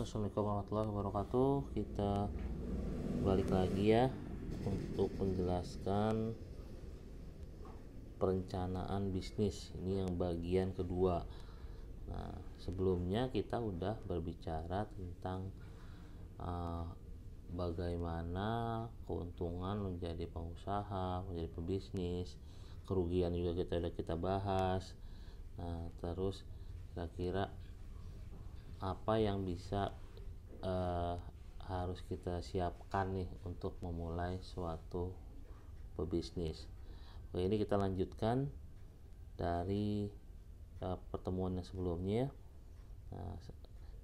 Assalamualaikum warahmatullahi wabarakatuh. Kita balik lagi ya untuk menjelaskan perencanaan bisnis. Ini yang bagian kedua. Nah, sebelumnya kita udah berbicara tentang bagaimana keuntungan menjadi pengusaha, menjadi pebisnis, kerugian juga kita bahas. Nah, terus kira-kira apa yang bisa harus kita siapkan nih untuk memulai suatu pebisnis. Oke, ini kita lanjutkan dari pertemuan yang sebelumnya. Nah,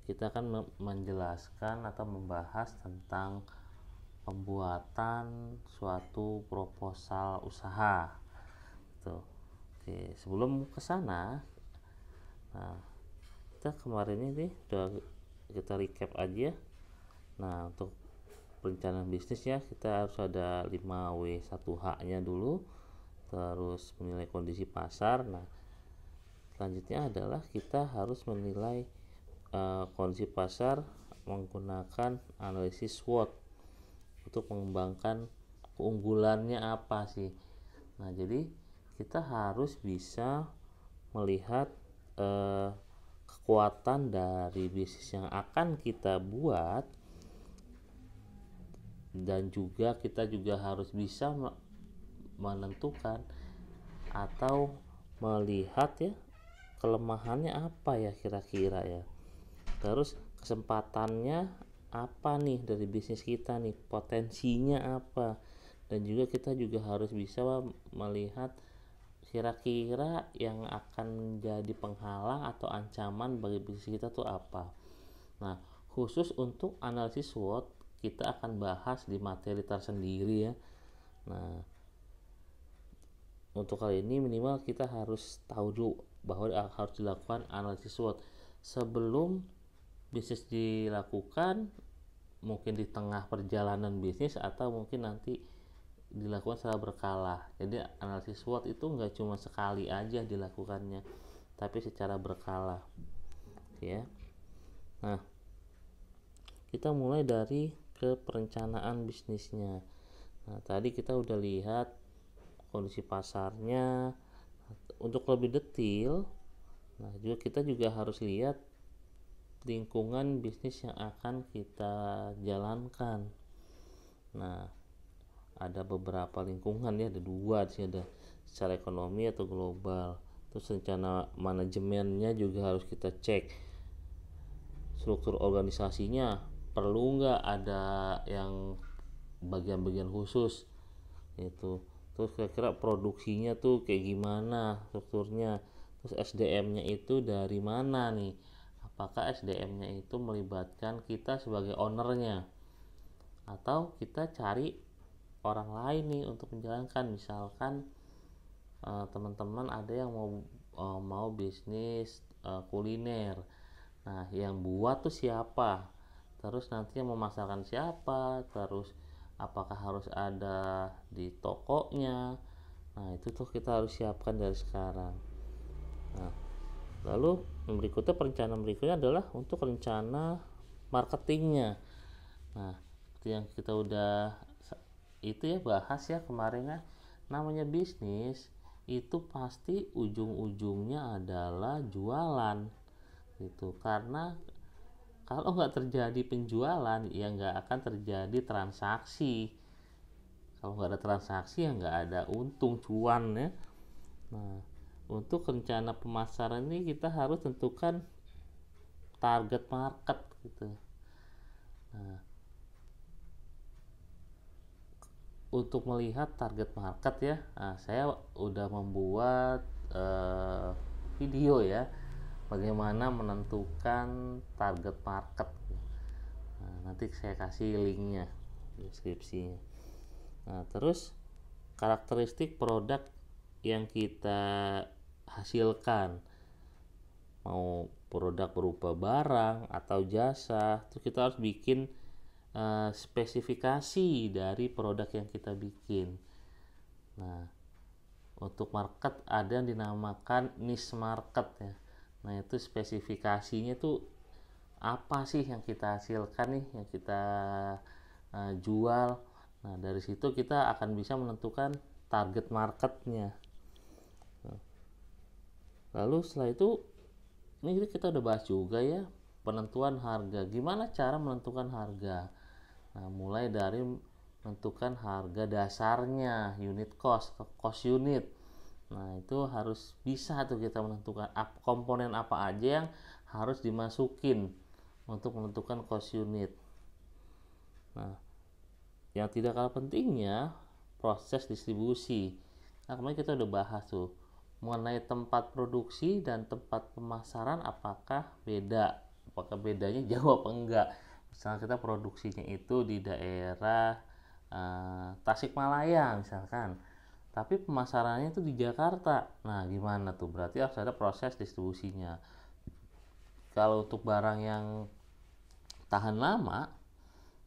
kita akan menjelaskan atau membahas tentang pembuatan suatu proposal usaha. Tuh. Oke, sebelum ke sana, nah, kita kemarin ini udah kita recap aja. Nah, untuk perencanaan bisnis ya, kita harus ada 5W1H nya dulu, terus menilai kondisi pasar. Nah, selanjutnya adalah kita harus menilai kondisi pasar menggunakan analisis SWOT untuk mengembangkan keunggulannya apa sih. Nah, jadi kita harus bisa melihat kekuatan dari bisnis yang akan kita buat, dan juga kita juga harus bisa menentukan atau melihat ya kelemahannya apa ya kira-kira ya, terus kesempatannya apa nih dari bisnis kita nih, potensinya apa, dan juga kita juga harus bisa melihat kira-kira yang akan menjadi penghalang atau ancaman bagi bisnis kita tuh apa. Nah, khusus untuk analisis SWOT kita akan bahas di materi tersendiri ya. Nah, untuk kali ini minimal kita harus tahu dulu bahwa harus dilakukan analisis SWOT sebelum bisnis dilakukan, mungkin di tengah perjalanan bisnis, atau mungkin nanti dilakukan secara berkala. Jadi analisis SWOT itu nggak cuma sekali aja dilakukannya, tapi secara berkala ya. Nah, kita mulai dari perencanaan bisnisnya. Nah, tadi kita udah lihat kondisi pasarnya. Untuk lebih detail, nah juga kita juga harus lihat lingkungan bisnis yang akan kita jalankan. Nah, ada beberapa lingkungan ya, ada dua sih, ada secara ekonomi atau global. Terus rencana manajemennya juga harus kita cek. Struktur organisasinya perlu nggak ada yang bagian-bagian khusus itu. Terus kira-kira produksinya tuh kayak gimana strukturnya. Terus SDM-nya itu dari mana nih, apakah SDM-nya itu melibatkan kita sebagai ownernya atau kita cari orang lain nih untuk menjalankan. Misalkan teman-teman ada yang mau bisnis kuliner. Nah, yang buat tuh siapa, terus nanti yang memasarkan siapa, terus apakah harus ada di tokonya. Nah, itu tuh kita harus siapkan dari sekarang. Nah, lalu berikutnya, perencanaan berikutnya adalah untuk rencana marketingnya. Nah, seperti yang kita udah itu ya bahas ya kemarin ya, namanya bisnis itu pasti ujung-ujungnya adalah jualan gitu. Karena kalau nggak terjadi penjualan ya nggak akan terjadi transaksi. Kalau nggak ada transaksi ya nggak ada untung cuan ya. Nah, untuk rencana pemasaran ini kita harus tentukan target market gitu. Nah, untuk melihat target market ya, nah, saya udah membuat video ya bagaimana menentukan target market. Nah, nanti saya kasih linknya di deskripsinya. Nah, terus karakteristik produk yang kita hasilkan, mau produk berupa barang atau jasa, itu kita harus bikin spesifikasi dari produk yang kita bikin. Nah, untuk market ada yang dinamakan niche market ya. Nah, itu spesifikasinya tuh apa sih yang kita hasilkan nih, yang kita jual. Nah dari situ kita akan bisa menentukan target marketnya. Lalu setelah itu, ini kita udah bahas juga ya penentuan harga. Gimana cara menentukan harga? Nah mulai dari menentukan harga dasarnya, unit cost, cost unit. Nah itu harus bisa tuh kita menentukan komponen apa aja yang harus dimasukin untuk menentukan cost unit. Nah yang tidak kalah pentingnya proses distribusi. Nah kemarin kita udah bahas tuh mengenai tempat produksi dan tempat pemasaran, apakah bedanya jauh apa enggak. Misalnya kita produksinya itu di daerah Tasikmalaya misalkan, tapi pemasarannya itu di Jakarta. Nah gimana tuh, berarti harus ada proses distribusinya. Kalau untuk barang yang tahan lama,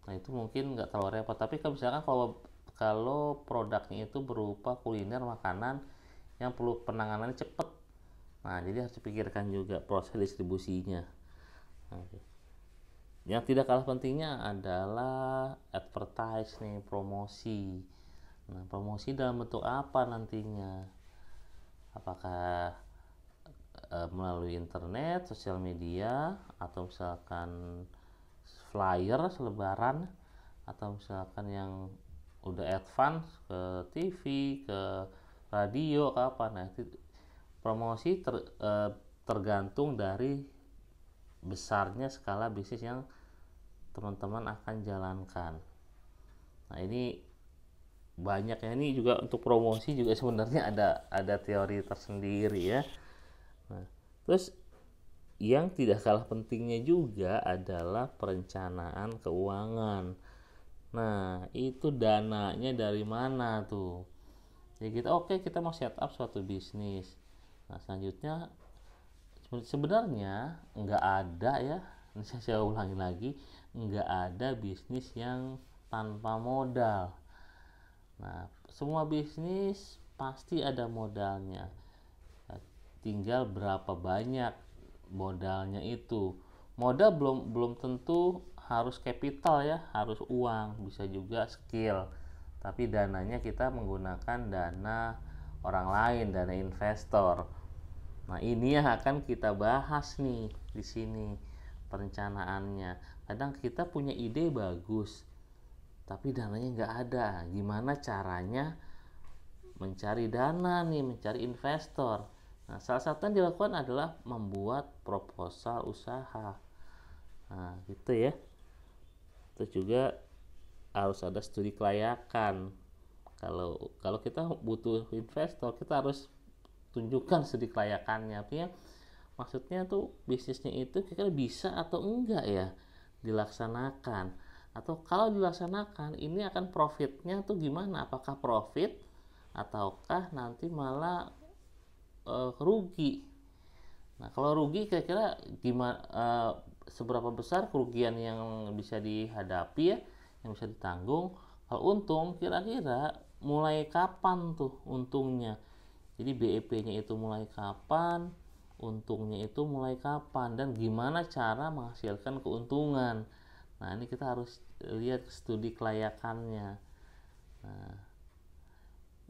nah itu mungkin nggak terlalu repot. Tapi kalau misalkan kalau produknya itu berupa kuliner makanan yang perlu penanganan cepat, nah jadi harus dipikirkan juga proses distribusinya. Yang tidak kalah pentingnya adalah advertise nih, promosi. Nah promosi dalam bentuk apa nantinya, apakah melalui internet, sosial media, atau misalkan flyer selebaran, atau misalkan yang udah advance ke TV, ke radio, ke apa. Nah itu promosi tergantung dari besarnya skala bisnis yang teman-teman akan jalankan. Nah ini banyak ya, ini juga untuk promosi juga sebenarnya ada teori tersendiri ya. Nah, terus yang tidak kalah pentingnya juga adalah perencanaan keuangan. Nah itu dananya dari mana tuh ya, kita kita mau setup suatu bisnis. Nah selanjutnya sebenarnya nggak ada ya, ini saya ulangi lagi, nggak ada bisnis yang tanpa modal. Nah semua bisnis pasti ada modalnya, tinggal berapa banyak modalnya itu. Modal belum tentu harus capital ya, harus uang, bisa juga skill. Tapi dananya kita menggunakan dana orang lain, dana investor. Nah ini yang akan kita bahas nih di sini perencanaannya. Kadang kita punya ide bagus, tapi dananya nggak ada. Gimana caranya mencari dana nih, mencari investor? Nah salah satu yang dilakukan adalah membuat proposal usaha. Nah gitu ya. Terus juga harus ada studi kelayakan. Kalau kita butuh investor, kita harus tunjukkan studi kelayakannya. Artinya maksudnya tuh bisnisnya itu kira-kira bisa atau enggak ya dilaksanakan, atau kalau dilaksanakan ini akan profitnya tuh gimana, apakah profit ataukah nanti malah rugi. Nah kalau rugi kira-kira gimana, seberapa besar kerugian yang bisa dihadapi ya, yang bisa ditanggung. Kalau untung kira-kira mulai kapan tuh untungnya, jadi BEP-nya itu mulai kapan, untungnya itu mulai kapan, dan gimana cara menghasilkan keuntungan. Nah ini kita harus lihat studi kelayakannya. Nah,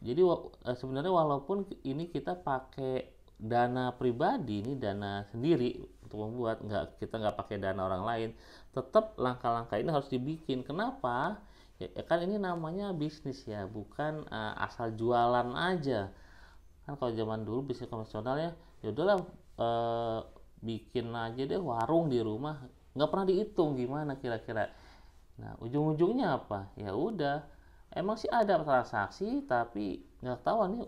jadi sebenarnya walaupun ini kita pakai dana pribadi, ini dana sendiri untuk membuat, kita nggak pakai dana orang lain, tetap langkah-langkah ini harus dibikin. Kenapa? Ya kan ini namanya bisnis ya, bukan asal jualan aja. Kan kalau zaman dulu bisnis konvensional ya udahlah, bikin aja deh warung di rumah, nggak pernah dihitung gimana kira-kira. Nah ujung-ujungnya apa ya, udah emang sih ada transaksi tapi nggak tahu nih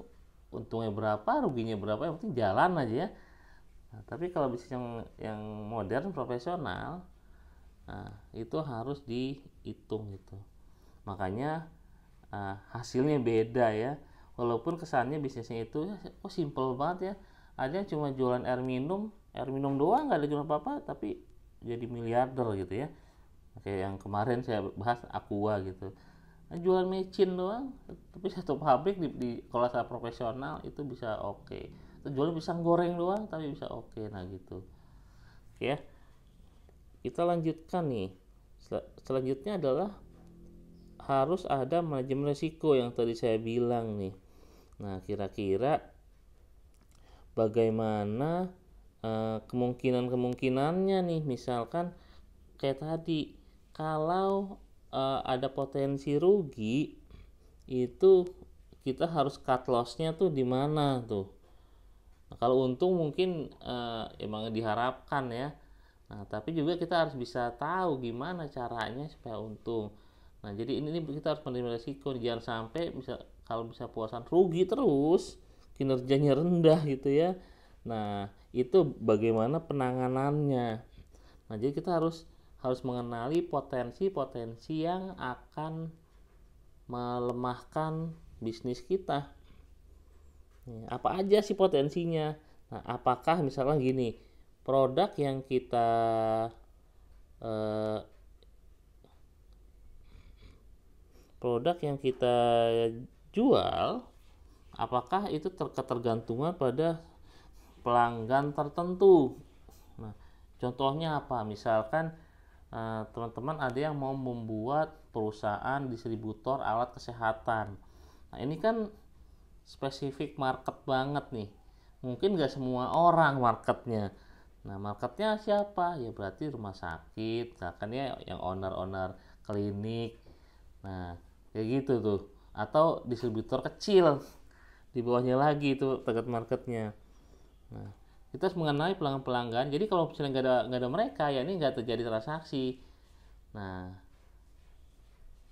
untungnya berapa, ruginya berapa, yang penting jalan aja ya. Nah, tapi kalau bisnis yang modern profesional, nah itu harus dihitung gitu. Makanya hasilnya beda ya. Walaupun kesannya bisnisnya itu simple banget ya, ada yang cuma jualan air minum doang, nggak ada jualan apa-apa, tapi jadi miliarder gitu ya. Kayak yang kemarin saya bahas Aqua gitu, nah, jualan mecin doang, tapi satu pabrik di kalau saya profesional itu bisa oke. Jualan pisang goreng doang tapi bisa oke. Nah gitu ya. kita lanjutkan nih. Selanjutnya adalah harus ada manajemen risiko yang tadi saya bilang nih. Nah, kira-kira bagaimana kemungkinan-kemungkinannya nih, misalkan kayak tadi, kalau ada potensi rugi, itu kita harus cut loss-nya tuh di mana tuh. Nah, kalau untung mungkin emang diharapkan ya. Nah, tapi juga kita harus bisa tahu gimana caranya supaya untung. Nah, jadi ini kita harus menerima resiko, jangan sampai kalau bisa puasan rugi terus, kinerjanya rendah gitu ya. Nah, itu bagaimana penanganannya. Nah, jadi kita harus mengenali potensi-potensi yang akan melemahkan bisnis kita. Apa aja sih potensinya? Nah, apakah misalkan gini, produk yang kita jual, apakah itu ketergantungan pada pelanggan tertentu. Nah, contohnya apa? Misalkan teman-teman ada yang mau membuat perusahaan distributor alat kesehatan. Nah, ini kan spesifik market banget nih. Mungkin gak semua orang marketnya. Nah, marketnya siapa? Ya berarti rumah sakit, misalkan ya yang owner-owner klinik. Nah, kayak gitu tuh. Atau distributor kecil. Di bawahnya lagi itu target marketnya. Nah, kita harus mengenai pelanggan-pelanggan. Jadi kalau misalnya nggak ada mereka, ya ini nggak terjadi transaksi. Nah,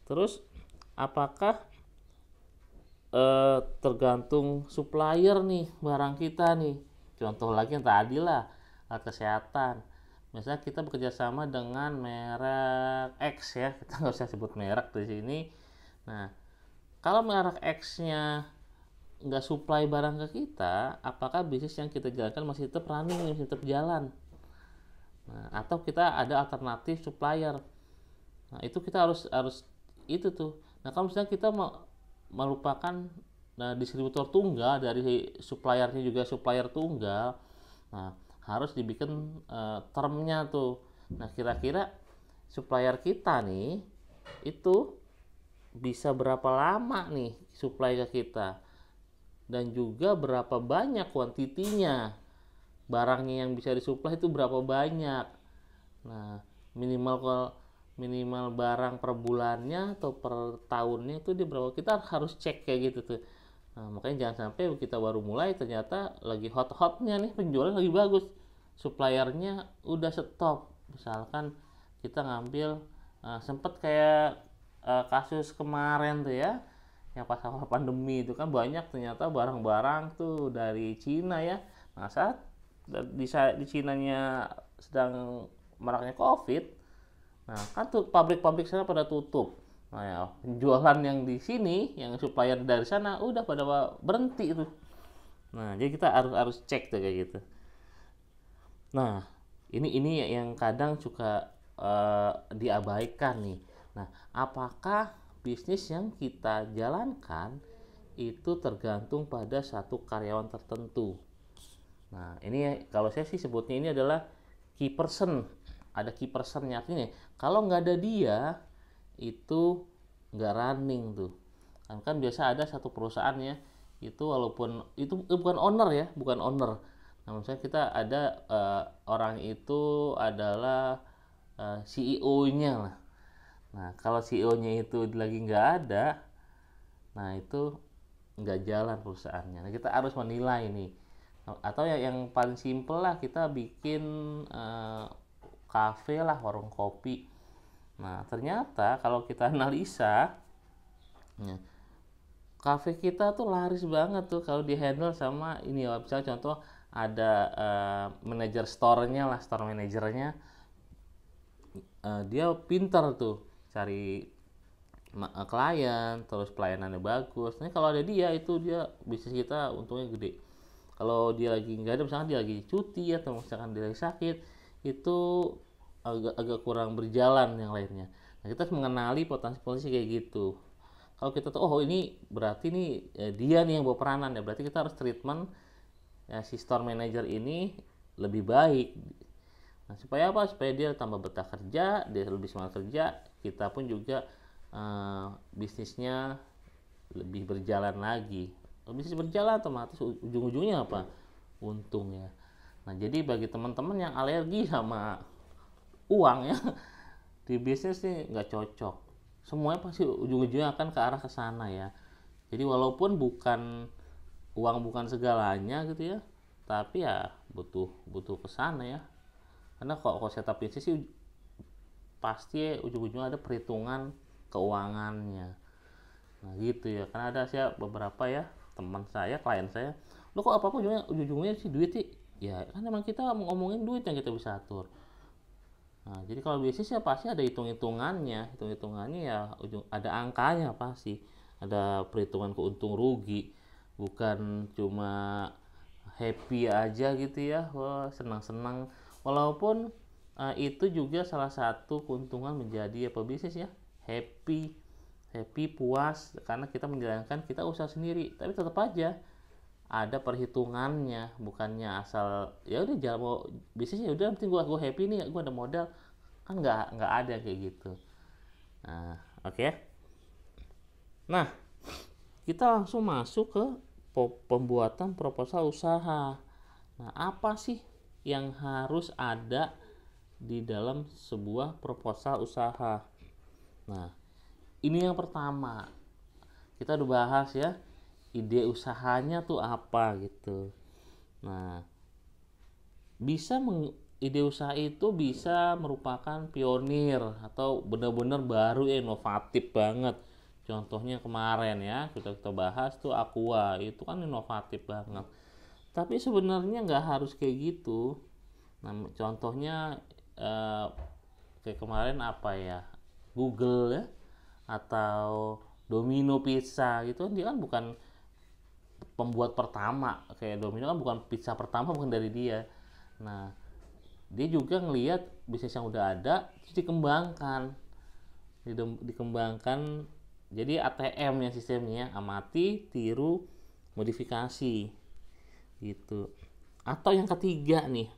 terus apakah tergantung supplier nih barang kita nih. Contoh lagi yang tadi lah, alat kesehatan. Misalnya kita bekerja sama dengan merek X ya, kita nggak usah sebut merek di sini. Nah, kalau merek X-nya nggak supply barang ke kita, apakah bisnis yang kita jalankan masih tetap running, masih tetap jalan? Nah, atau kita ada alternatif supplier. Nah, itu kita harus itu tuh. Nah, kalau misalnya kita melupakan distributor tunggal, dari suppliernya juga supplier tunggal, nah harus dibikin termnya tuh. Nah, kira-kira supplier kita nih itu bisa berapa lama nih supply ke kita, dan juga berapa banyak kuantitinya barangnya yang bisa disuplai itu berapa banyak. Nah, minimal barang per bulannya atau per tahunnya itu di berapa, kita harus cek kayak gitu tuh. Nah, makanya jangan sampai kita baru mulai ternyata lagi hot-hotnya nih, penjualan lagi bagus, suppliernya udah stop. Misalkan kita ngambil sempet kayak kasus kemarin tuh ya, yang pas awal pandemi itu kan banyak ternyata barang-barang tuh dari Cina ya. Nah, saat di Cinanya sedang maraknya COVID, nah kan tuh pabrik-pabrik sana pada tutup. Nah, ya, penjualan yang di sini, yang supplier dari sana udah pada berhenti itu. Nah, jadi kita harus cek tuh kayak gitu. Nah, ini yang kadang suka diabaikan nih. Nah, apakah bisnis yang kita jalankan itu tergantung pada satu karyawan tertentu? Nah, ini kalau saya sih sebutnya ini adalah key person. Ada key personnya, artinya kalau nggak ada dia itu nggak running tuh. Kan biasa ada satu perusahaan ya, itu walaupun itu bukan owner ya, bukan owner. Nah, misalnya kita ada orang itu adalah CEO-nya lah. Nah, kalau CEO-nya itu lagi nggak ada, nah itu nggak jalan perusahaannya. Nah, kita harus menilai nih. Atau yang paling simpel lah, kita bikin kafe lah, warung kopi. Nah, ternyata kalau kita analisa, ya, kafe kita tuh laris banget tuh kalau di handle sama ini. Misalnya contoh ada manajer store-nya lah, store manajernya, dia pintar tuh cari klien, terus pelayanannya bagus. Nah, kalau ada dia, itu dia bisnis kita untungnya gede. Kalau dia lagi nggak ada, misalkan dia lagi cuti atau misalkan dia lagi sakit, itu agak kurang berjalan yang lainnya. Nah, kita harus mengenali potensi-potensi kayak gitu. Kalau kita tahu, oh ini berarti nih dia nih yang bawa peranan ya, berarti kita harus treatment ya, si store manager ini lebih baik. Nah, supaya apa? Supaya dia tambah betah kerja, dia lebih semangat kerja, kita pun juga bisnisnya lebih berjalan lagi. Bisnis berjalan otomatis ujung-ujungnya apa? Untung ya. Nah, jadi bagi teman-teman yang alergi sama uang ya, di bisnis nih nggak cocok. Semuanya pasti ujung-ujungnya akan ke arah ke sana ya. Jadi walaupun uang bukan segalanya gitu ya, tapi ya butuh ke sana ya. Karena kalau setup bisnis sih pasti ujung-ujungnya ada perhitungan keuangannya. Nah gitu ya, karena ada sih beberapa ya teman saya, klien saya, lo kok apa-apa ujung-ujungnya sih duit sih. Ya kan emang kita ngomongin duit yang kita bisa atur. Nah, jadi kalau bisnis ya pasti ada hitung-hitungannya ya ada angkanya pasti, ada perhitungan keuntung rugi, bukan cuma happy aja gitu ya, wah senang-senang. Walaupun itu juga salah satu keuntungan menjadi pebisnis ya, happy happy puas karena kita menjalankan kita usaha sendiri, tapi tetap aja ada perhitungannya, bukannya asal ya udah jalan mau bisnis ya udah penting gua happy nih, gua ada modal, kan nggak ada kayak gitu. Nah oke okay. Nah kita langsung masuk ke pembuatan proposal usaha. Nah apa sih yang harus ada di dalam sebuah proposal usaha? Nah ini yang pertama, kita udah bahas ya ide usahanya tuh apa gitu. Nah ide usaha itu bisa merupakan pionir atau benar-benar baru ya, inovatif banget. Contohnya kemarin ya kita bahas tuh Aqua, itu kan inovatif banget. Tapi sebenarnya nggak harus kayak gitu. Nah contohnya kayak kemarin apa ya, Google ya, atau Domino Pizza gitu, dia kan bukan pembuat pertama. Kayak Domino kan bukan pizza pertama, bukan dari dia. Nah dia juga ngelihat bisnis yang udah ada terus dikembangkan jadi ATM ya sistemnya, amati, tiru, modifikasi gitu. Atau yang ketiga nih,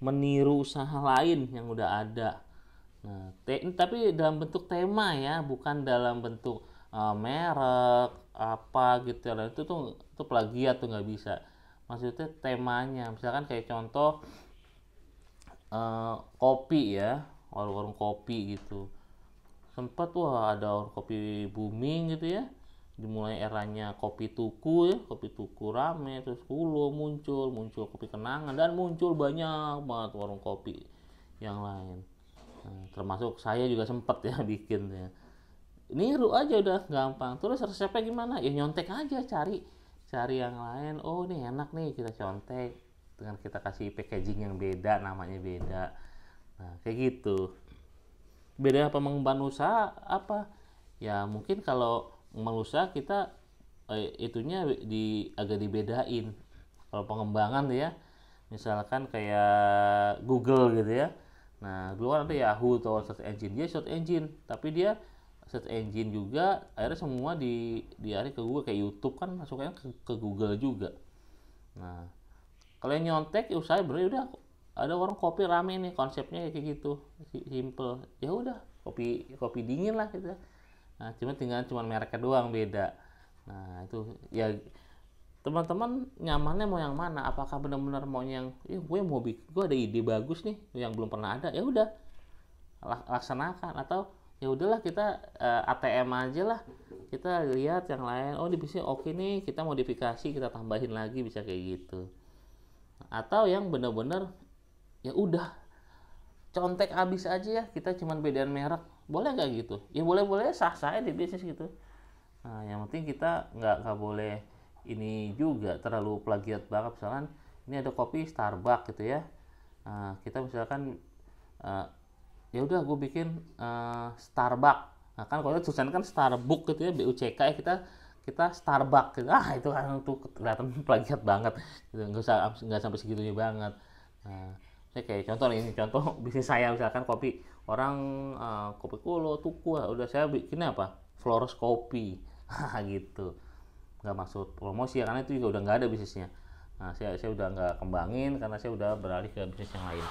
meniru usaha lain yang udah ada. Nah, tapi dalam bentuk tema ya, bukan dalam bentuk merek apa gitu ya. Itu plagiat tuh nggak bisa. Maksudnya temanya, misalkan kayak contoh kopi ya, warung-warung kopi gitu. Sempat wah ada warung kopi booming gitu ya. Dimulai eranya kopi tuku ya, kopi tuku rame, terus Kulo muncul kopi kenangan, dan muncul banyak banget warung kopi yang lain. Nah, termasuk saya juga sempet ya bikin ya. Niru aja udah gampang. Terus resepnya gimana? Ya nyontek aja, cari yang lain. Oh ini enak nih, kita contek dengan kita kasih packaging yang beda, namanya beda. Nah kayak gitu. Beda apa mengembang usaha apa? Ya mungkin kalau mengembang usaha kita itunya agak dibedain. Kalau pengembangan tuh ya, misalkan kayak Google gitu ya. Nah dulu kan ada Yahoo atau search engine, dia search engine, tapi dia search engine juga akhirnya semua diarah ke Google. Kayak YouTube kan masuknya ke Google juga. Nah kalau yang nyontek ya usaha berarti udah ada orang kopi rame nih, konsepnya kayak gitu, simple. Ya udah kopi dingin lah gitu. Nah cuma mereknya doang beda. Nah itu ya teman-teman nyamannya mau yang mana? Apakah benar-benar mau yang gue ada ide bagus nih yang belum pernah ada, ya udah laksanakan, atau ya udahlah kita ATM aja lah, kita lihat yang lain, oh di bisnis oke nih, kita modifikasi, kita tambahin lagi, bisa kayak gitu. Atau yang benar-benar ya udah contek abis aja ya, kita cuman bedaan merek, boleh nggak gitu? Ya boleh sah saya di bisnis gitu. Nah yang penting kita nggak boleh ini juga terlalu plagiat banget. Misalkan ini ada kopi Starbucks gitu ya, nah, kita misalkan ya udah gue bikin Starbucks. Nah kan kalau tulisan kan Starbucks gitu ya, BUCK ya, kita Starbucks gitu. Itu kan tuh kelihatan plagiat banget gitu. nggak sampai segitunya banget. Nah saya kayak contoh nih, ini contoh bisnis saya, misalkan kopi orang kopi Kulo, Tuku, udah saya bikinnya apa, Flores Kopi gitu. Nggak maksud promosi ya, karena itu juga udah nggak ada bisnisnya. Nah saya udah nggak kembangin karena saya udah beralih ke bisnis yang lain.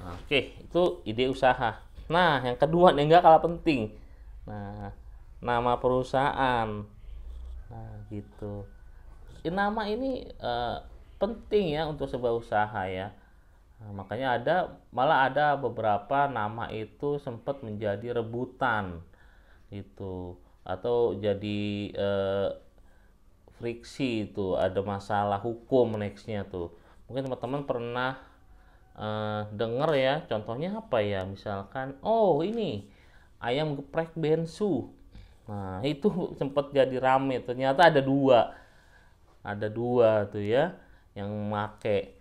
Nah, oke, itu ide usaha. Nah, yang kedua nih nggak kalah penting. Nah, nama perusahaan. Nah, gitu. Nama ini penting ya untuk sebuah usaha ya. Nah, makanya malah ada beberapa nama itu sempat menjadi rebutan itu, atau jadi friksi itu, ada masalah hukum nextnya tuh. Mungkin teman-teman pernah denger ya, contohnya apa ya, misalkan ini ayam geprek bensu. Nah itu sempat jadi rame, ternyata ada dua tuh ya yang make.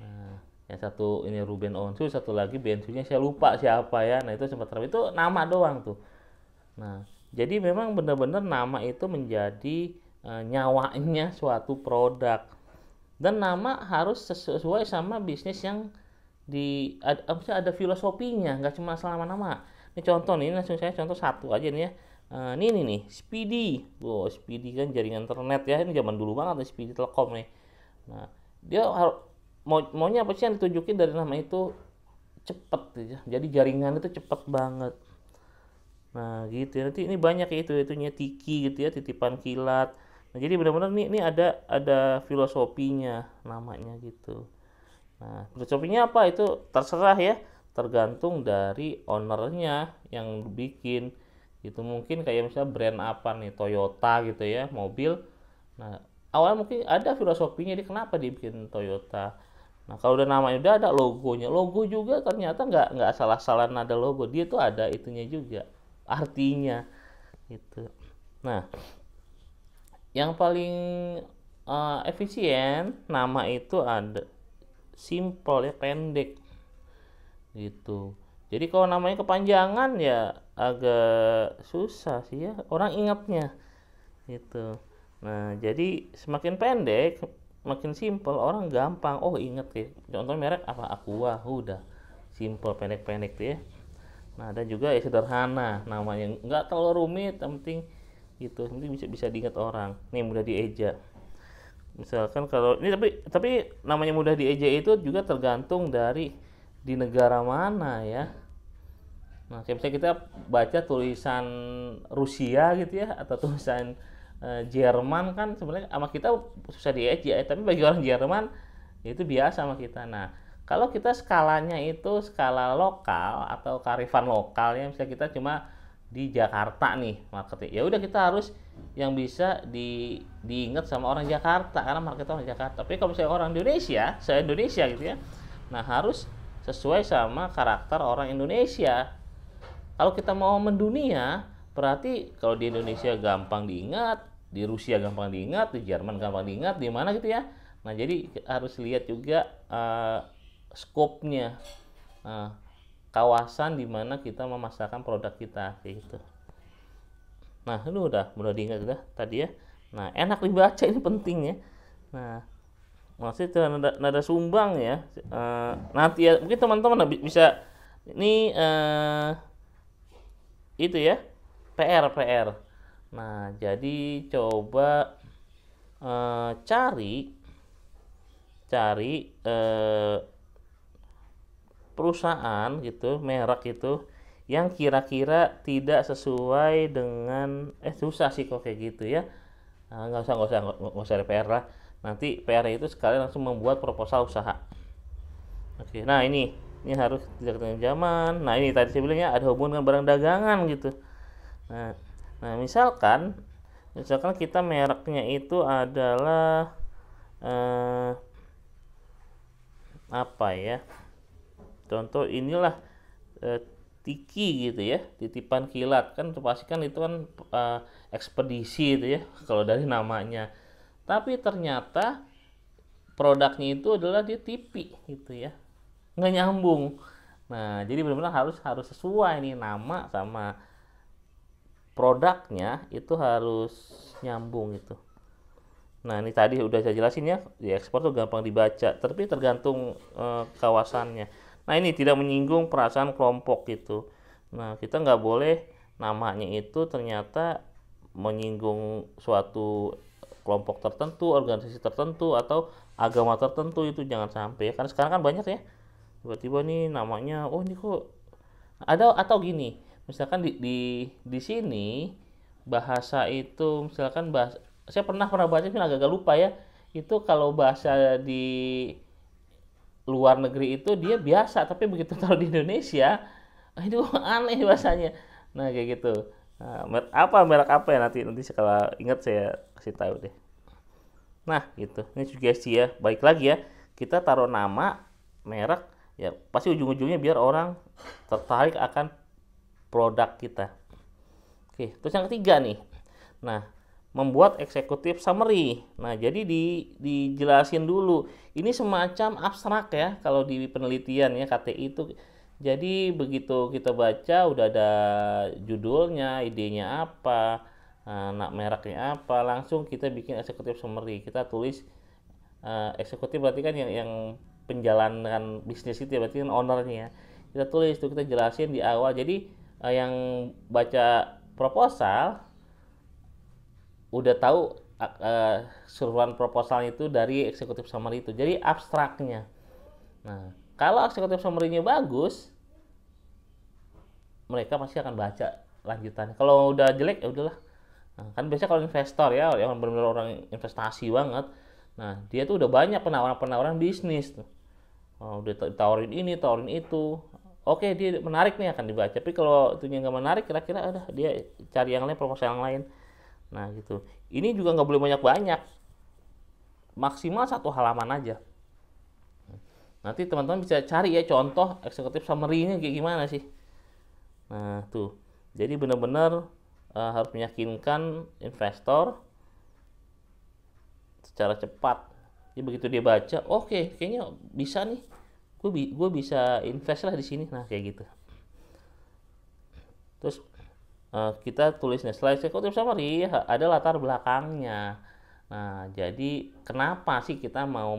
Nah, yang satu ini Ruben Onsu, satu lagi bensunya saya lupa siapa ya. Nah itu sempat rame, itu nama doang tuh. Nah jadi memang benar-benar nama itu menjadi nyawanya suatu produk, dan nama harus sesuai sama bisnis yang ada filosofinya, nggak cuma selama nama. Ini contoh nih, langsung saya contoh satu aja nih ya. Ini nih Speedy. Speedy kan jaringan internet ya, ini zaman dulu banget nih, Speedy Telkom nih. Nah dia maunya apa sih yang ditunjukin dari nama itu? Cepet ya, jadi jaringan itu cepet banget. Nah gitu ya, nanti ini banyak ya itunya Tiki gitu ya, titipan kilat. Nah jadi benar-benar ini ada filosofinya namanya gitu. Nah filosofinya apa itu terserah ya, tergantung dari ownernya yang bikin gitu. Mungkin kayak misalnya brand apa nih, Toyota gitu ya, mobil. Nah awalnya mungkin ada filosofinya, dia kenapa dibikin Toyota. Nah kalau udah namanya, udah ada logonya, logo juga ternyata nggak salah-salah ada logo, dia tuh ada itunya juga, artinya gitu. Nah yang paling efisien nama itu ada simple ya, pendek gitu. Jadi kalau namanya kepanjangan ya agak susah sih ya orang ingatnya gitu. Nah jadi semakin pendek, makin simple, orang gampang inget ya. Contoh merek apa, Aqua, udah simple, pendek-pendek tuh ya. Nah ada juga ya sederhana, namanya nggak terlalu rumit, yang penting gitu, nanti bisa diingat orang. Nih mudah dieja. Misalkan kalau ini, tapi namanya mudah dieja itu juga tergantung dari di negara mana ya. Nah kayak misalnya kita baca tulisan Rusia gitu ya, atau tulisan Jerman, kan sebenarnya sama kita susah dieja ya, tapi bagi orang Jerman itu biasa sama kita. Nah kalau kita skalanya itu skala lokal atau kearifan lokal ya, misalnya kita cuma di Jakarta nih marketnya, ya udah kita harus yang bisa diingat sama orang Jakarta karena market orang Jakarta. Tapi kalau misalnya orang Indonesia, saya Indonesia gitu ya, nah harus sesuai sama karakter orang Indonesia. Kalau kita mau mendunia, berarti kalau di Indonesia gampang diingat, di Rusia gampang diingat, di Jerman gampang diingat, di mana gitu ya. Nah jadi harus lihat juga skopnya, kawasan di mana kita memasarkan produk kita kayak gitu. Nah ini udah diingat udah tadi ya. Nah enak dibaca, ini penting ya. Nah maksudnya nada sumbang ya. Nanti ya mungkin teman-teman bisa ini itu ya, PR. Nah jadi coba cari perusahaan gitu, merek itu yang kira-kira tidak sesuai dengan susah sih kok kayak gitu ya. Nah, nggak usah PR lah, nanti PR itu sekalian langsung membuat proposal usaha. Oke, nah ini harus tidak dengan zaman. Nah ini tadi saya bilangnya ada hubungan dengan barang dagangan gitu. Nah misalkan kita mereknya itu adalah apa ya, contoh inilah Tiki gitu ya, titipan kilat, kan pasti kan itu kan ekspedisi itu ya kalau dari namanya. Tapi ternyata produknya itu adalah dia TV gitu ya, nggak nyambung. Nah jadi benar-benar harus sesuai nih, nama sama produknya itu harus nyambung gitu. Nah ini tadi udah saya jelasin ya, di ekspor tuh gampang dibaca, tapi tergantung kawasannya. Nah ini tidak menyinggung perasaan kelompok gitu. Nah kita nggak boleh namanya itu ternyata menyinggung suatu kelompok tertentu, organisasi tertentu, atau agama tertentu, itu jangan sampai ya. Karena sekarang kan banyak ya Tiba-tiba nih namanya, oh ini kok ada, atau gini, misalkan di sini bahasa itu misalkan bahasa, saya pernah baca ini agak-agak lupa ya, itu kalau bahasa di luar negeri itu dia biasa, tapi begitu taruh di Indonesia itu aneh bahasanya. Nah kayak gitu. Nah, merek apa ya, nanti nanti kalau ingat saya kasih tahu deh. Nah gitu, ini sugesti ya, balik lagi ya, kita taruh nama merek ya pasti ujung-ujungnya biar orang tertarik akan produk kita. Oke, terus yang ketiga nih, nah, membuat executive summary. Nah, jadi dijelasin dulu. Ini semacam abstrak ya kalau di penelitian ya KTI itu. Jadi begitu kita baca udah ada judulnya, idenya apa, nah, mereknya apa, langsung kita bikin executive summary. Kita tulis eksekutif berarti kan yang penjalanan bisnis itu ya, berarti kan ownernya. Kita tulis itu, kita jelasin di awal. Jadi yang baca proposal udah tahu suruhan proposal itu dari eksekutif summary itu. Jadi abstraknya. Nah, kalau eksekutif summary-nya bagus, mereka pasti akan baca lanjutannya. Kalau udah jelek ya udahlah. Nah, kan biasanya kalau investor ya, yang benar-benar orang investasi banget, nah dia tuh udah banyak penawaran-penawaran bisnis tuh. Oh, udah tawarin ini, tawarin itu. Oke, dia menarik nih akan dibaca. Tapi kalau itu nggak menarik, kira-kira udah dia cari yang lain, proposal yang lain. Nah gitu. Ini juga nggak boleh banyak-banyak. Maksimal 1 halaman aja. Nanti teman-teman bisa cari ya contoh eksekutif summary-nya kayak gimana sih. Nah tuh. Jadi benar-benar harus meyakinkan investor secara cepat. Jadi begitu dia baca, oke, kayaknya bisa nih. Gue bisa invest lah di sini. Nah kayak gitu. Terus kita tulisnya setelah eksekutif summary ada latar belakangnya. Nah, jadi kenapa sih kita mau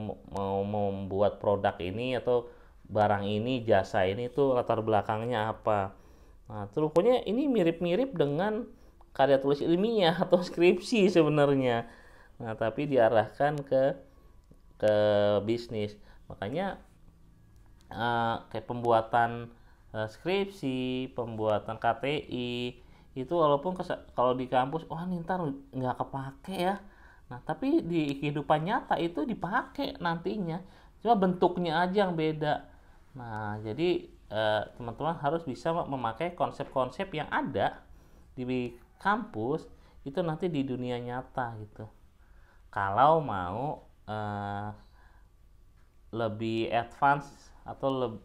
membuat produk ini atau barang ini, jasa ini tuh latar belakangnya apa? Nah, terus pokoknya ini mirip-mirip dengan karya tulis ilmiah atau skripsi sebenarnya. Nah, tapi diarahkan ke bisnis. Makanya kayak pembuatan skripsi, pembuatan KTI itu walaupun kalau di kampus, wah ini ntar nggak kepake ya. Nah, tapi di kehidupan nyata itu dipakai nantinya. Cuma bentuknya aja yang beda. Nah, jadi teman-teman harus bisa memakai konsep-konsep yang ada di kampus itu nanti di dunia nyata gitu. Kalau mau lebih advance atau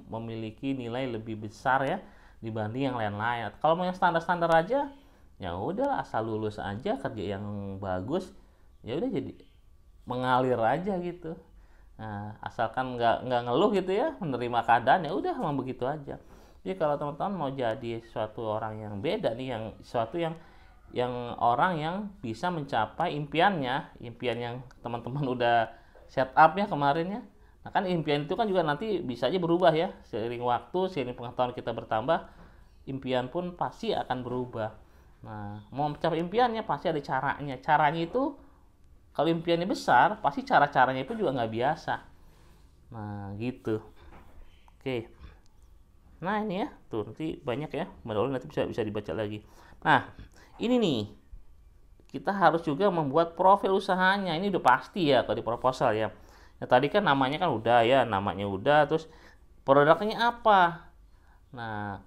memiliki nilai lebih besar ya dibanding yang lain-lain. Kalau mau yang standar-standar aja, ya udah asal lulus aja, kerja yang bagus, ya udah jadi mengalir aja gitu. Nah, asalkan nggak ngeluh gitu ya, menerima keadaan, ya udah emang begitu aja. Jadi kalau teman-teman mau jadi suatu orang yang beda nih, yang suatu yang orang yang bisa mencapai impiannya, impian yang teman-teman udah set up ya kemarin ya. Nah kan impian itu kan juga nanti bisa aja berubah ya, seiring waktu, seiring pengetahuan kita bertambah, impian pun pasti akan berubah. Nah, mau mencapai impiannya pasti ada caranya. Caranya itu kalau impiannya besar, pasti cara-caranya itu juga nggak biasa. Nah, gitu. Oke. Nah, ini ya, tuh nanti banyak ya. Mudah-mudahan nanti bisa dibaca lagi. Nah, ini nih. Kita harus juga membuat profil usahanya. Ini udah pasti ya kalau di proposal ya. Nah, tadi kan namanya kan udah ya, namanya udah, terus produknya apa? Nah,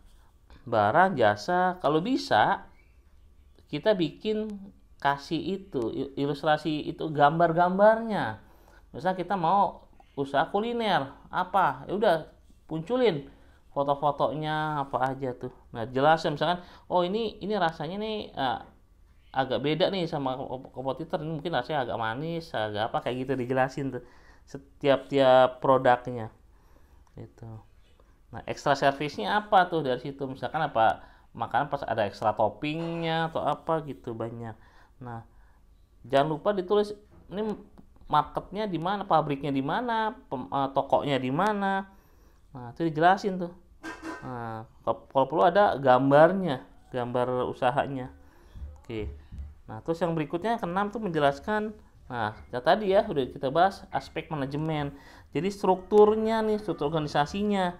barang, jasa, kalau bisa kita bikin kasih itu ilustrasi itu gambar-gambarnya. Misalnya kita mau usaha kuliner apa, ya udah munculin foto-fotonya apa aja tuh. Nah, jelasin misalkan, oh ini rasanya nih agak beda nih sama kompetitor, ini mungkin rasanya agak manis, agak apa kayak gitu dijelasin tuh setiap produknya itu. Nah, ekstra servisnya apa tuh dari situ, misalkan apa makanan pas ada ekstra toppingnya atau apa gitu banyak. Nah, jangan lupa ditulis ini marketnya di mana, pabriknya di mana, tokonya di mana. Nah, itu dijelasin tuh. Nah, kalau perlu ada gambarnya, gambar usahanya. Oke. Nah, terus yang berikutnya yang keenam tuh menjelaskan. Nah, tadi ya udah kita bahas aspek manajemen. jadi strukturnya nih, struktur organisasinya.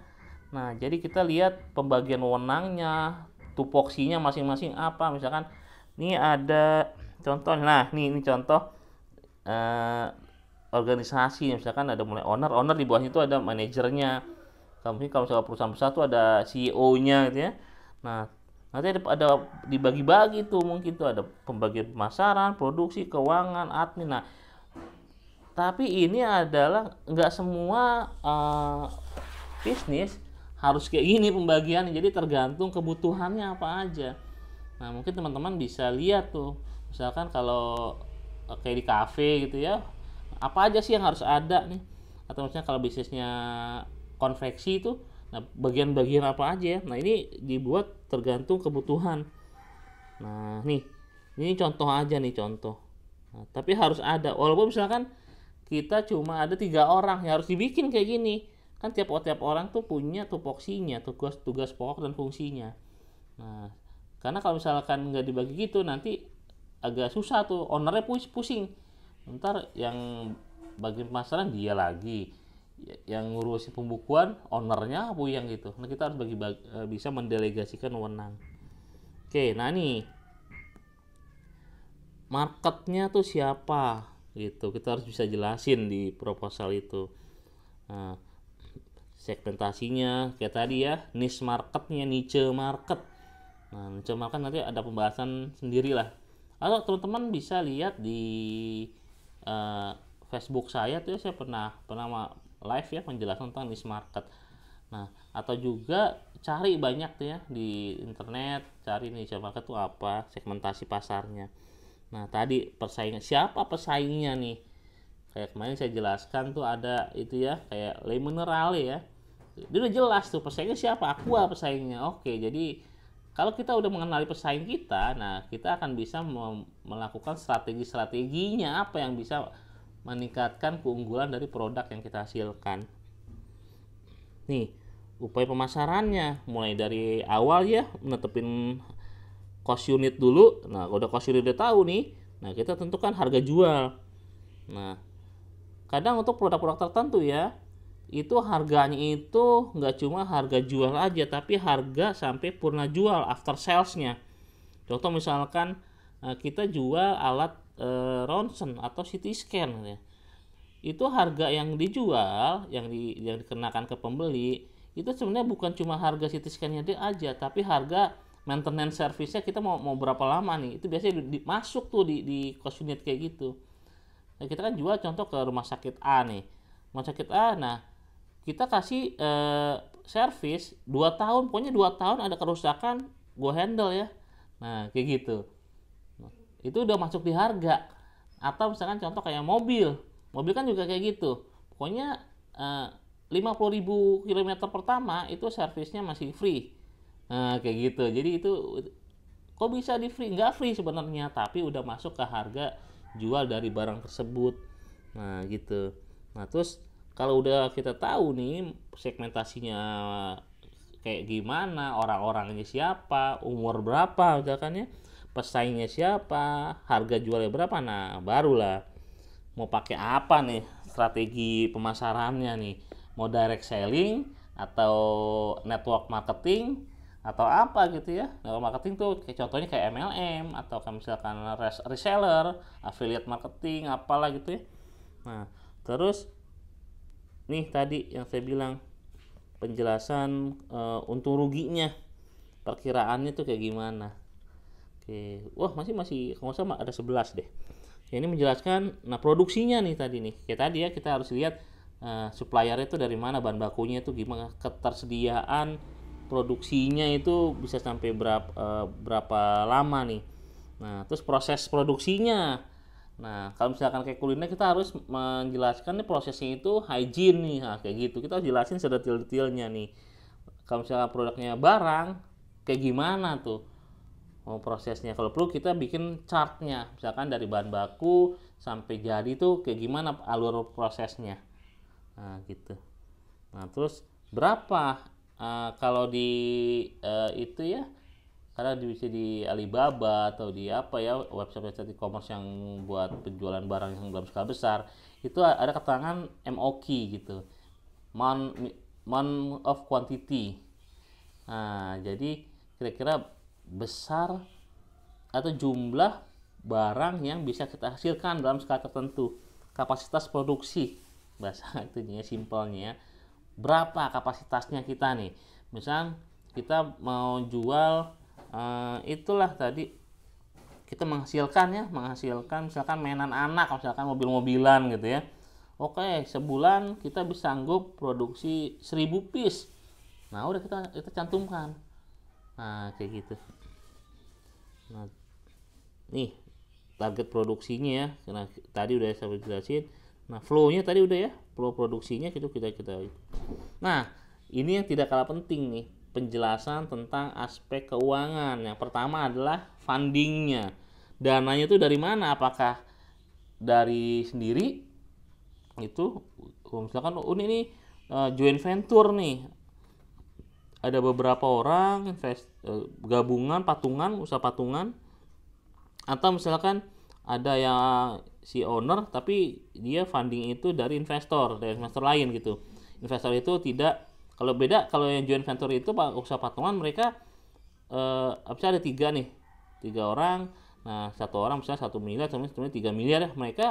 Nah, jadi kita lihat pembagian wewenangnya, tupoksinya masing-masing apa. Misalkan ini ada contoh, nah ini contoh eh, organisasi. Misalkan ada mulai owner di bawahnya itu ada manajernya. Kalau misalkan perusahaan besar tuh ada CEO-nya gitu ya. Nah, nanti ada dibagi-bagi tuh, mungkin tuh ada pembagian pemasaran, produksi, keuangan, admin. Nah, tapi ini adalah nggak semua bisnis harus kayak gini pembagiannya, jadi tergantung kebutuhannya apa aja. Nah, mungkin teman-teman bisa lihat tuh, misalkan kalau kayak di kafe gitu ya, apa aja sih yang harus ada nih, atau misalnya kalau bisnisnya konveksi itu, nah bagian-bagian apa aja ya. Nah, ini dibuat tergantung kebutuhan. Nah, ini contoh aja nih, contoh. Nah, tapi harus ada, walaupun misalkan kita cuma ada 3 orang, ya harus dibikin kayak gini. Kan tiap orang tuh punya tupoksinya, tugas pokok dan fungsinya. Nah, karena kalau misalkan nggak dibagi gitu, nanti agak susah tuh, ownernya pusing. Ntar yang bagian pemasaran dia lagi, yang ngurusin pembukuan ownernya yang gitu. Nah, kita harus bisa mendelegasikan wewenang. Oke, nah nih marketnya tuh siapa gitu, kita harus bisa jelasin di proposal itu. Nah, segmentasinya kayak tadi ya, niche marketnya, niche market. Nah, niche market nanti ada pembahasan sendiri lah, atau teman-teman bisa lihat di Facebook saya tuh, saya pernah live ya menjelaskan tentang niche market. Nah, atau juga cari banyak tuh ya di internet, cari niche market tuh apa, segmentasi pasarnya. Nah, tadi persaingan, siapa pesaingnya nih? Kayak kemarin saya jelaskan tuh ada itu ya, kayak Le Minerale ya. Dia udah jelas tuh pesaingnya siapa, Aqua pesaingnya. Oke, jadi kalau kita udah mengenali pesaing kita, nah kita akan bisa melakukan strategi-strateginya apa yang bisa meningkatkan keunggulan dari produk yang kita hasilkan. Nih, upaya pemasarannya mulai dari awal ya, menetapin cost unit dulu. Nah, udah cost unit udah tahu nih, nah kita tentukan harga jual. Nah, kadang untuk produk-produk tertentu ya, itu harganya itu nggak cuma harga jual aja, tapi harga sampai purna jual, after salesnya. Contoh misalkan kita jual alat ronsen atau CT scan ya. Itu harga yang dijual, yang dikenakan ke pembeli, itu sebenarnya bukan cuma harga CT scan-nya dia aja, tapi harga maintenance service-nya kita mau berapa lama nih. Itu biasanya masuk tuh di cost unit kayak gitu. Nah, kita kan jual contoh ke rumah sakit A nih. Rumah sakit A, nah kita kasih service 2 tahun, pokoknya 2 tahun ada kerusakan, gue handle ya. Nah, kayak gitu. Nah, itu udah masuk di harga. Atau misalkan contoh kayak mobil kan juga kayak gitu. Pokoknya 50.000 km pertama itu servisnya masih free. Nah, kayak gitu. Jadi itu kok bisa di free? Nggak free sebenarnya, tapi udah masuk ke harga jual dari barang tersebut. Nah, gitu. Nah, terus kalau udah kita tahu nih segmentasinya kayak gimana, orang-orangnya siapa, umur berapa misalkan ya, pesaingnya siapa, harga jualnya berapa, nah barulah mau pakai apa nih strategi pemasarannya nih, mau direct selling atau network marketing atau apa gitu ya. Network marketing tuh kayak contohnya kayak MLM atau misalkan reseller, affiliate marketing, apalah gitu ya. Nah, terus nih tadi yang saya bilang penjelasan untung ruginya, perkiraannya tuh kayak gimana. Oke, wah masih kalau sama ada 11 deh. Ini menjelaskan nah produksinya nih tadi nih. Kayak tadi ya, kita harus lihat suppliernya itu dari mana, bahan bakunya itu gimana, ketersediaan produksinya itu bisa sampai berapa lama nih. Nah, terus proses produksinya. Nah, kalau misalkan kayak kuliner kita harus menjelaskan nih prosesnya itu hygiene nih. Nah, kayak gitu. Kita harus jelasin sedetail-detailnya nih. Kalau misalkan produknya barang, kayak gimana tuh prosesnya. Kalau perlu kita bikin chartnya, misalkan dari bahan baku sampai jadi tuh kayak gimana alur prosesnya. Nah, gitu. Nah, terus berapa kalau di itu ya, karena bisa di Alibaba atau di apa ya, website e-commerce yang buat penjualan barang yang dalam skala besar, itu ada keterangan MOQ gitu, amount of quantity. Nah, jadi kira-kira besar atau jumlah barang yang bisa kita hasilkan dalam skala tertentu, kapasitas produksi bahasa itunya simpelnya ya. Berapa kapasitasnya kita nih, misal kita mau jual itulah tadi, kita menghasilkan misalkan mainan anak, misalkan mobil-mobilan gitu ya. Oke, sebulan kita bisa sanggup produksi 1000 piece. Nah, udah kita cantumkan. Nah, kayak gitu. Nah, nih target produksinya ya. Nah, tadi udah saya jelasin. Nah, flow-nya tadi udah ya, flow produksinya kita. Nah, ini yang tidak kalah penting nih, penjelasan tentang aspek keuangan. Yang pertama adalah fundingnya. Dananya itu dari mana? Apakah dari sendiri? Itu misalkan ini joint venture nih. Ada beberapa orang gabungan usaha patungan, atau misalkan ada yang si owner tapi dia funding itu dari investor lain gitu. Investor itu tidak, kalau beda, kalau yang joint venture itu usaha patungan mereka ada tiga orang. Nah, satu orang misalnya 1 miliar, satu miliar 3 miliar ya. Mereka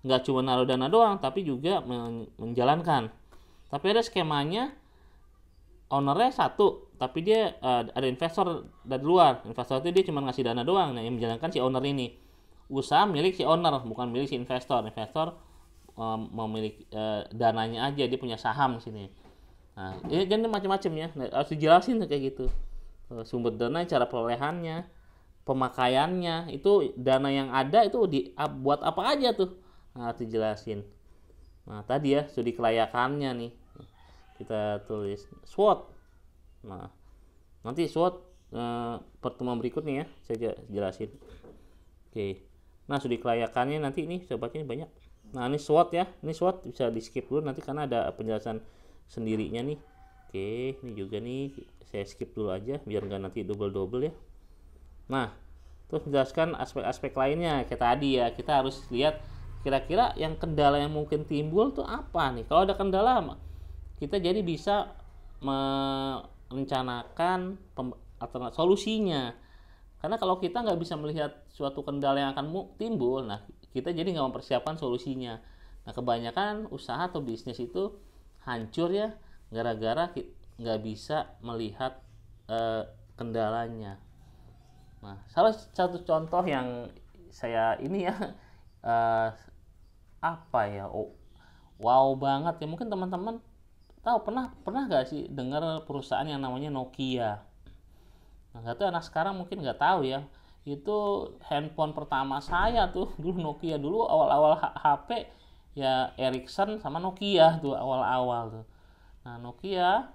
nggak cuma naruh dana doang, tapi juga menjalankan. Tapi ada skemanya, ownernya satu, tapi dia ada investor dari luar. Investor itu dia cuma ngasih dana doang. Nah, yang menjalankan si owner ini. Usaha milik si owner, bukan milik si investor. Investor memiliki dananya aja, dia punya saham di sini. Nah, ini jadi macam-macam ya. Nah, harus dijelasin kayak gitu. Sumber dana, cara perolehannya, pemakaiannya, itu dana yang ada itu buat apa aja tuh. Nah, harus dijelasin. Nah, tadi ya studi kelayakannya nih. Kita tulis SWOT. Nah, nanti SWOT pertemuan berikutnya ya saya jelasin. Oke. Nah, studi kelayakannya nanti ini sobatnya banyak. Nah, ini SWOT ya. Ini SWOT bisa di skip dulu nanti karena ada penjelasan sendirinya nih. Oke, ini juga nih saya skip dulu aja biar nggak nanti double ya. Nah, terus menjelaskan aspek-aspek lainnya kayak tadi ya. Kita harus lihat kira-kira yang kendala yang mungkin timbul tuh apa nih. Kalau ada kendala, kita jadi bisa merencanakan alternatif solusinya. Karena kalau kita nggak bisa melihat suatu kendala yang akan timbul, nah kita jadi nggak mempersiapkan solusinya. Nah, kebanyakan usaha atau bisnis itu hancur ya gara-gara nggak bisa melihat kendalanya. Nah, salah satu contoh yang saya ini ya wow banget ya, mungkin teman-teman tahu, pernah nggak sih dengar perusahaan yang namanya Nokia? Nah, nggak tahu anak sekarang mungkin nggak tahu ya. Itu handphone pertama saya tuh dulu Nokia, dulu awal-awal HP ya Ericsson sama Nokia tuh awal-awal tuh. Nah, Nokia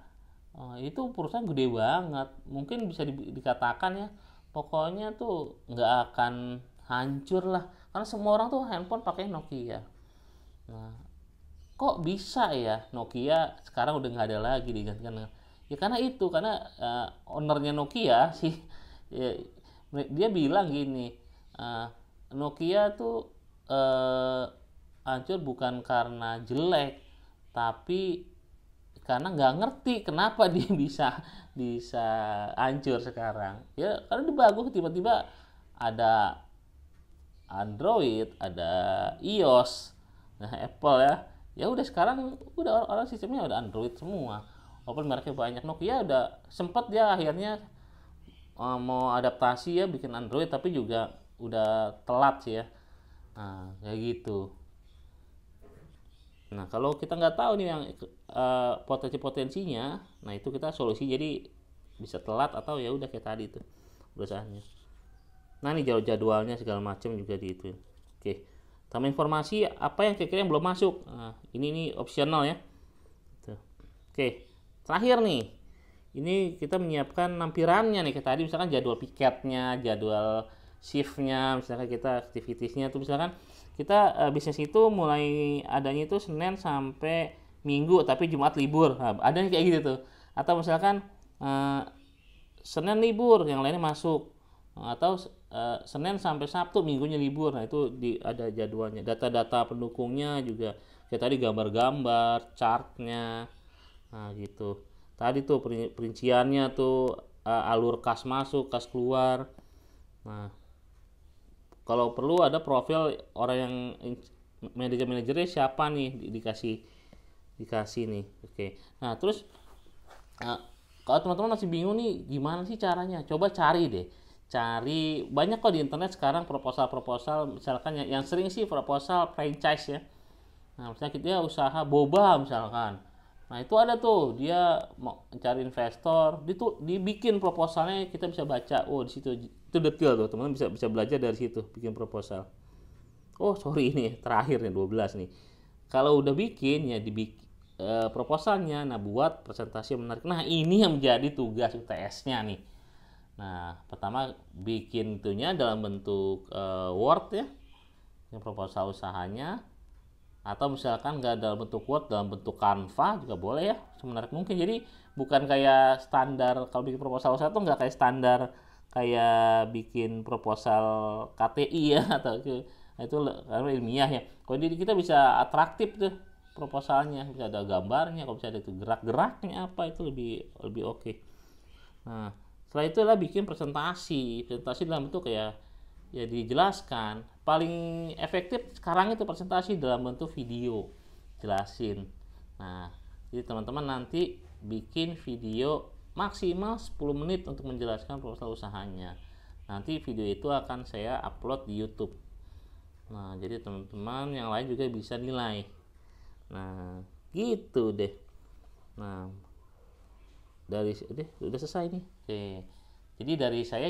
itu perusahaan gede banget, mungkin bisa dikatakan ya, pokoknya tuh nggak akan hancur lah karena semua orang tuh handphone pakai Nokia. Nah, kok bisa ya Nokia sekarang udah nggak ada lagi digantikan? Ya karena ownernya Nokia sih ya, dia bilang gini, Nokia tuh hancur bukan karena jelek, tapi karena nggak ngerti kenapa dia bisa hancur sekarang. Ya karena dia bagus, tiba-tiba ada Android, ada iOS, nah Apple ya udah sekarang udah orang sistemnya udah Android semua. Walaupun mereknya banyak, Nokia udah sempat dia akhirnya mau adaptasi ya bikin Android, tapi juga udah telat sih ya. Nah, kayak gitu. Nah, kalau kita nggak tahu nih yang potensi-potensinya, nah itu kita solusi jadi bisa telat atau ya udah kayak tadi tuh perusahaannya. Nah, ini jadwalnya segala macam juga di itu. Oke. Tambah informasi apa yang kira-kira yang belum masuk. Nah, ini opsional ya. Tuh. Oke. Terakhir nih. Ini kita menyiapkan lampirannya nih, kayak tadi misalkan jadwal piketnya, jadwal shiftnya, misalkan kita aktivitiesnya tuh misalkan kita bisnis itu mulai adanya itu Senin sampai Minggu tapi Jumat libur. Nah, ada kayak gitu tuh. Atau misalkan Senin libur, yang lainnya masuk. Atau Senin sampai Sabtu, minggunya libur. Nah itu ada jadwalnya. Data-data pendukungnya juga kayak tadi, gambar-gambar, chartnya. Nah gitu. Tadi tuh perinciannya tuh, alur kas masuk, kas keluar. Nah kalau perlu ada profil orang yang manajernya siapa nih, dikasih nih. Oke. Nah terus, kalau teman-teman masih bingung nih gimana sih caranya, coba cari deh. Cari banyak kok di internet sekarang proposal-proposal, misalkan yang sering sih proposal franchise ya. Nah misalnya kita usaha boba misalkan, nah itu ada tuh dia mau cari investor, dibikin proposalnya, kita bisa baca. Oh di situ itu detail tuh, teman-teman bisa bisa belajar dari situ bikin proposal. Oh sorry, ini terakhir nih 12 nih. Kalau udah bikin ya proposalnya, nah buat presentasi yang menarik. Nah ini yang menjadi tugas UTS-nya nih. Nah pertama bikin itunya dalam bentuk Word ya, yang proposal usahanya. Atau misalkan nggak dalam bentuk Word, dalam bentuk Canva juga boleh ya, semenarik mungkin. Jadi bukan kayak standar, kalau bikin proposal usaha tuh nggak kayak standar kayak bikin proposal KTI ya, atau itu karena ilmiah ya. Kalau di kita bisa atraktif tuh proposalnya, bisa ada gambarnya, kalau bisa ada itu gerak-geraknya apa, itu lebih lebih oke. Nah setelah itu lah bikin presentasi dalam bentuk kayak, ya dijelaskan. Paling efektif sekarang itu presentasi dalam bentuk video, jelasin. Nah jadi teman-teman nanti bikin video maksimal 10 menit untuk menjelaskan proposal usahanya. Nanti video itu akan saya upload di YouTube. Nah jadi teman-teman yang lain juga bisa nilai. Nah gitu deh. Nah dari udah selesai nih. Oke, jadi dari saya